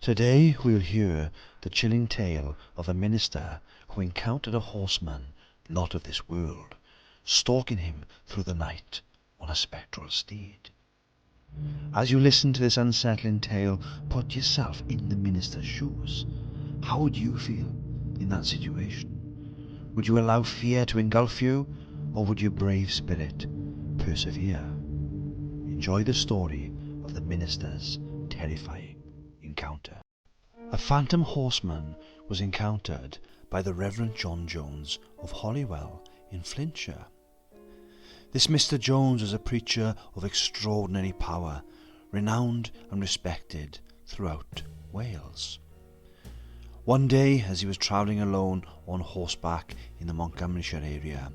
Today we'll hear the chilling tale of a minister who encountered a horseman not of this world, stalking him through the night on a spectral steed. As you listen to this unsettling tale, put yourself in the minister's shoes. How would you feel in that situation? Would you allow fear to engulf you, or would your brave spirit persevere? Enjoy the story of the minister's terrifying encounter. A phantom horseman was encountered by the Reverend John Jones of Holywell in Flintshire. This Mr. Jones was a preacher of extraordinary power, renowned and respected throughout Wales. One day, as he was travelling alone on horseback in the Montgomeryshire area,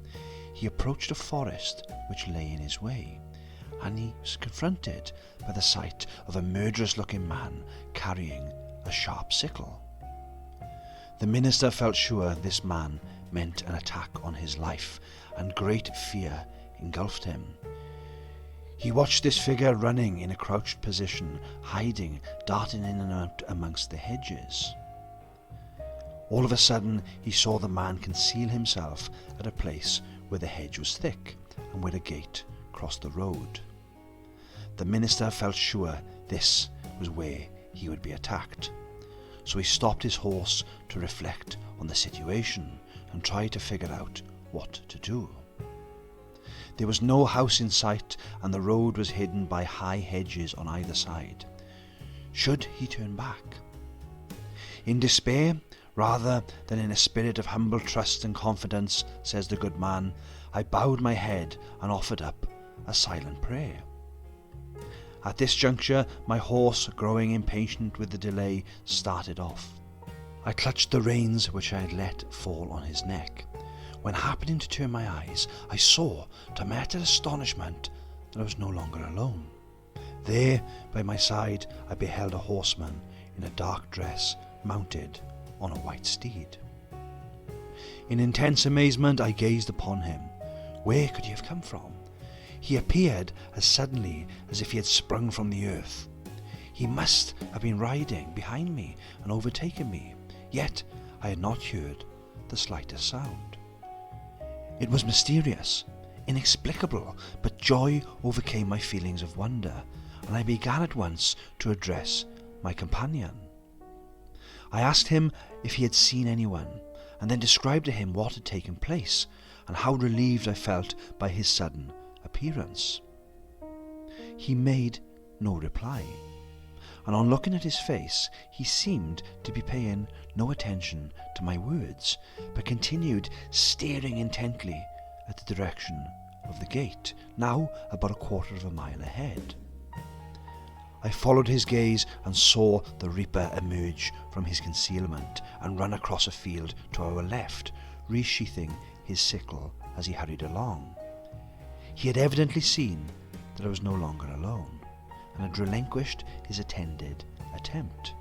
he approached a forest which lay in his way, and he was confronted by the sight of a murderous-looking man carrying a sharp sickle. The minister felt sure this man meant an attack on his life, and great fear engulfed him. He watched this figure running in a crouched position, hiding, darting in and out amongst the hedges. All of a sudden he saw the man conceal himself at a place where the hedge was thick and where a gate crossed the road. The minister felt sure this was where he would be attacked, so he stopped his horse to reflect on the situation and try to figure out what to do. There was no house in sight, and the road was hidden by high hedges on either side. Should he turn back? In despair, rather than in a spirit of humble trust and confidence, says the good man, I bowed my head and offered up a silent prayer. At this juncture, my horse, growing impatient with the delay, started off. I clutched the reins which I had let fall on his neck. When happening to turn my eyes, I saw, to my utter astonishment, that I was no longer alone. There, by my side, I beheld a horseman in a dark dress, mounted on a white steed. In intense amazement, I gazed upon him. Where could he have come from? He appeared as suddenly as if he had sprung from the earth. He must have been riding behind me and overtaken me, yet I had not heard the slightest sound. It was mysterious, inexplicable, but joy overcame my feelings of wonder, and I began at once to address my companion. I asked him if he had seen anyone, and then described to him what had taken place, and how relieved I felt by his sudden appearance. He made no reply, and on looking at his face, he seemed to be paying no attention to my words, but continued staring intently at the direction of the gate, now about a quarter of a mile ahead. I followed his gaze and saw the reaper emerge from his concealment and run across a field to our left, resheathing his sickle as he hurried along. He had evidently seen that I was no longer alone, and had relinquished his intended attempt.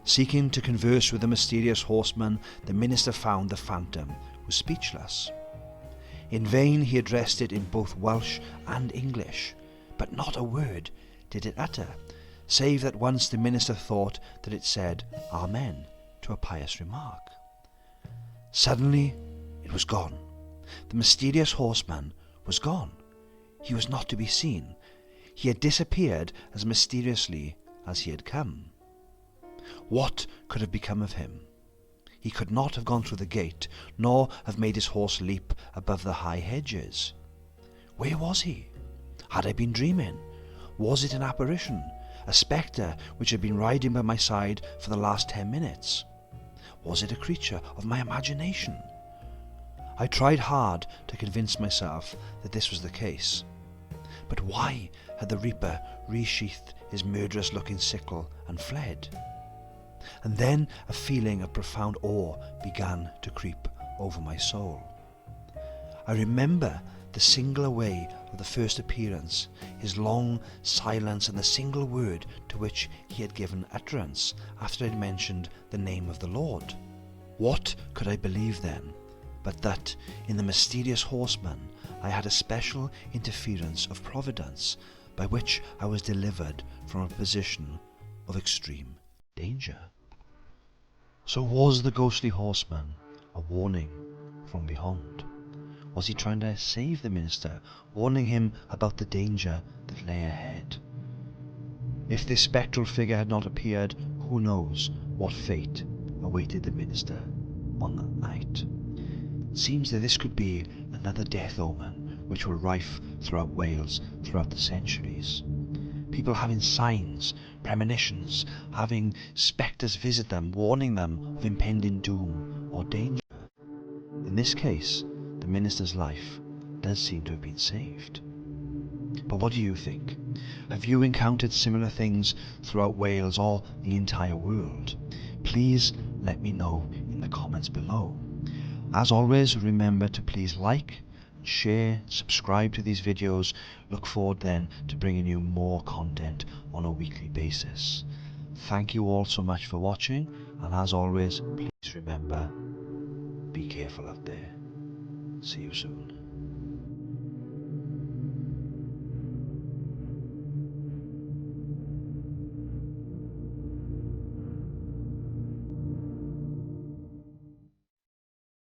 Seeking to converse with the mysterious horseman, the minister found the phantom was speechless. In vain he addressed it in both Welsh and English, but not a word did it utter, save that once the minister thought that it said Amen to a pious remark. Suddenly it was gone. The mysterious horseman was gone. He was not to be seen. He had disappeared as mysteriously as he had come. What could have become of him? He could not have gone through the gate, nor have made his horse leap above the high hedges. Where was he? Had I been dreaming? Was it an apparition, a spectre which had been riding by my side for the last 10 minutes? Was it a creature of my imagination? I tried hard to convince myself that this was the case. But why had the reaper resheathed his murderous-looking sickle and fled? And then a feeling of profound awe began to creep over my soul. I remember the singular way of the first appearance, his long silence, and the single word to which he had given utterance after I had mentioned the name of the Lord. What could I believe then, but that in the mysterious horseman I had a special interference of providence, by which I was delivered from a position of extreme danger. So was the Ghostly Horseman a warning from beyond? Was he trying to save the minister, warning him about the danger that lay ahead? If this spectral figure had not appeared, who knows what fate awaited the minister on that night. It seems that this could be another death omen which were rife throughout Wales throughout the centuries. People having signs, premonitions, having spectres visit them, warning them of impending doom or danger. In this case, the minister's life does seem to have been saved. But what do you think? Have you encountered similar things throughout Wales or the entire world? Please let me know in the comments below. As always, remember to please like, share, subscribe to these videos. Look forward then to bringing you more content on a weekly basis. Thank you all so much for watching, and as always, please remember, be careful out there. See you soon.